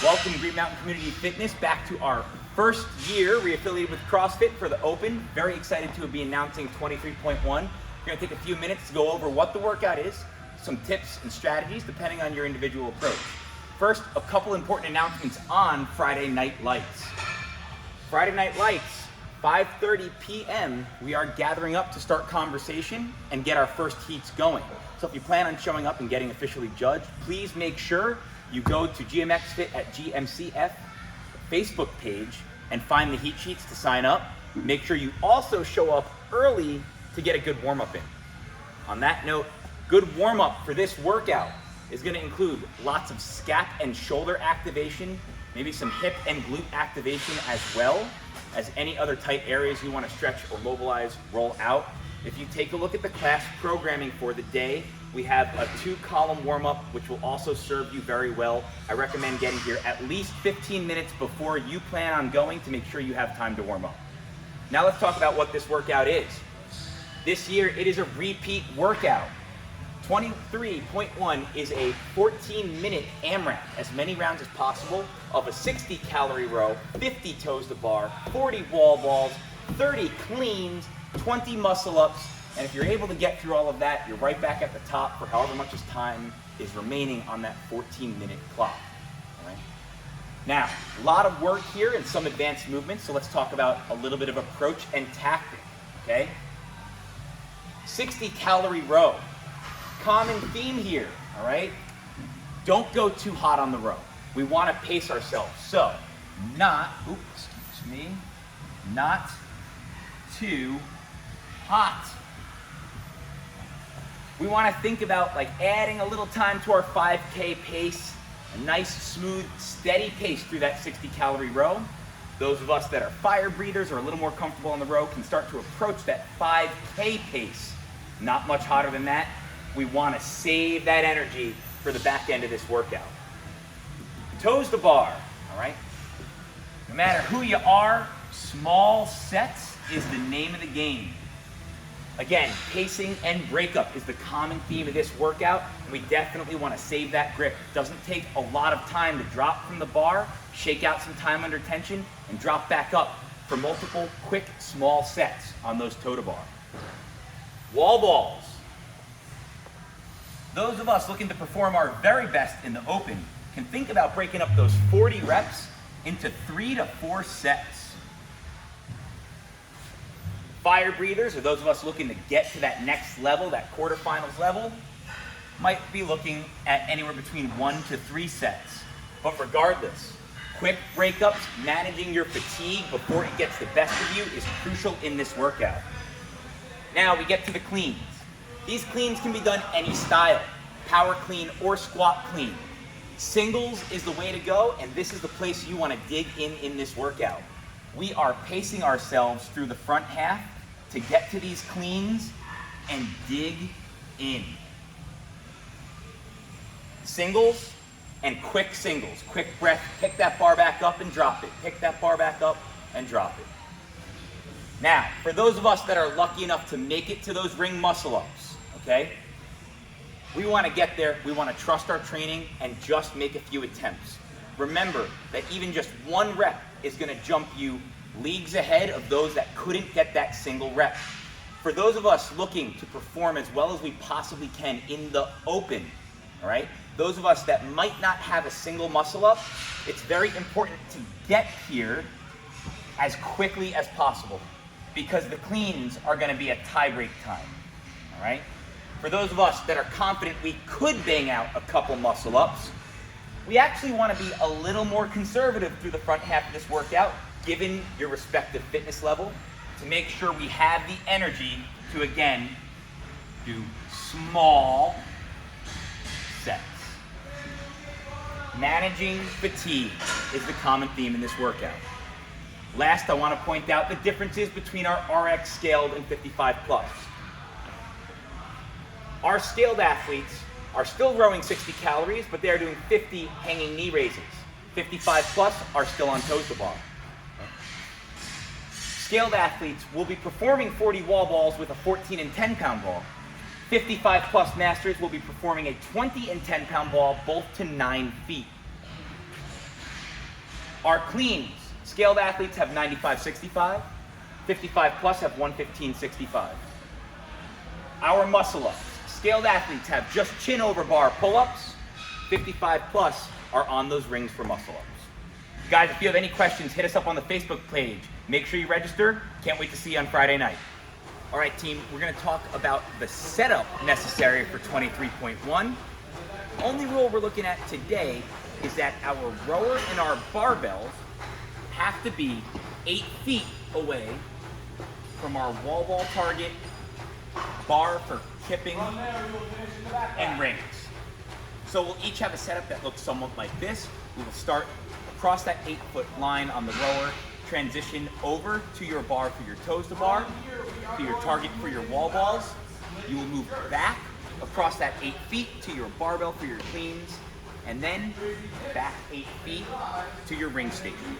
Welcome Green Mountain Community Fitness back to our first year reaffiliated with CrossFit for the Open. Very excited to be announcing 23.1. We're going to take a few minutes to go over what the workout is, some tips and strategies depending on your individual approach. First, a couple important announcements on Friday Night Lights. Friday Night Lights, 5:30 p.m. we are gathering up to start conversation and get our first heats going. So if you plan on showing up and getting officially judged, please make sure you go to Gmcf at Gmcf Facebook page and find the heat sheets to sign up. Make sure you also show up early to get a good warm-up in. On that note, good warm-up for this workout is going to include lots of scap and shoulder activation, maybe some hip and glute activation, as well as any other tight areas you want to stretch or mobilize, roll out. If you take a look at the class programming for the day, we have a 2-column warm-up, which will also serve you very well. I recommend getting here at least 15 minutes before you plan on going to make sure you have time to warm up. Now let's talk about what this workout is. This year, it is a repeat workout. 23.1 is a 14-minute AMRAP, as many rounds as possible, of a 60-calorie row, 50 toes to bar, 40 wall balls, 30 cleans, 20 muscle ups, and if you're able to get through all of that, you're right back at the top for however much time is remaining on that 14-minute clock. All right? Now, a lot of work here and some advanced movements, so let's talk about a little bit of approach and tactic, okay? 60-calorie row. Common theme here, all right? Don't go too hot on the row. We want to pace ourselves. So, not too hot. We want to think about like adding a little time to our 5K pace, a nice, smooth, steady pace through that 60-calorie row. Those of us that are fire breathers or a little more comfortable on the row can start to approach that 5K pace. Not much hotter than that. We want to save that energy for the back end of this workout. Toes to bar, all right? No matter who you are, small sets is the name of the game. Again, pacing and breakup is the common theme of this workout, and we definitely want to save that grip. It doesn't take a lot of time to drop from the bar, shake out some time under tension, and drop back up for multiple quick, small sets on those toe to bar. Wall balls. Those of us looking to perform our very best in the open can think about breaking up those 40 reps into 3 to 4 sets. Fire breathers, or those of us looking to get to that next level, that quarterfinals level, might be looking at anywhere between 1 to 3 sets. But regardless, quick breakups, managing your fatigue before it gets the best of you is crucial in this workout. Now we get to the cleans. These cleans can be done any style, power clean or squat clean. Singles is the way to go, and this is the place you want to dig in this workout. We are pacing ourselves through the front half to get to these cleans and dig in. Singles and quick singles. Quick breath, pick that bar back up and drop it. Pick that bar back up and drop it. Now, for those of us that are lucky enough to make it to those ring muscle ups, okay? We want to get there, we want to trust our training and just make a few attempts. Remember that even just one rep is going to jump you leagues ahead of those that couldn't get that single rep. For those of us looking to perform as well as we possibly can in the open, all right? Those of us that might not have a single muscle up, it's very important to get here as quickly as possible because the cleans are going to be a tie-break time, all right? For those of us that are confident we could bang out a couple muscle ups, we actually want to be a little more conservative through the front half of this workout, given your respective fitness level, to make sure we have the energy to, again, do small sets. Managing fatigue is the common theme in this workout. Last, I want to point out the differences between our RX scaled and 55 plus. Our scaled athletes are still rowing 60 calories, but they are doing 50 hanging knee raises. 55 plus are still on toes to bar. Scaled athletes will be performing 40 wall balls with a 14 and 10 pound ball. 55 plus masters will be performing a 20 and 10 pound ball, both to 9 feet. Our cleans, scaled athletes have 95-65, 55 plus have 115-65. Our muscle ups, scaled athletes have just chin over bar pull-ups, 55 plus are on those rings for muscle ups. Guys, if you have any questions, hit us up on the Facebook page. Make sure you register. Can't wait to see you on Friday night. All right, team, we're gonna talk about the setup necessary for 23.1. Only rule we're looking at today is that our rower and our barbells have to be 8 feet away from our wall ball target, bar for kipping, and rings. So we'll each have a setup that looks somewhat like this. We will start across that 8-foot line on the rower, transition over to your bar for your toes to bar, to your target for your wall balls. You will move back across that 8 feet to your barbell for your cleans, and then back 8 feet to your ring station.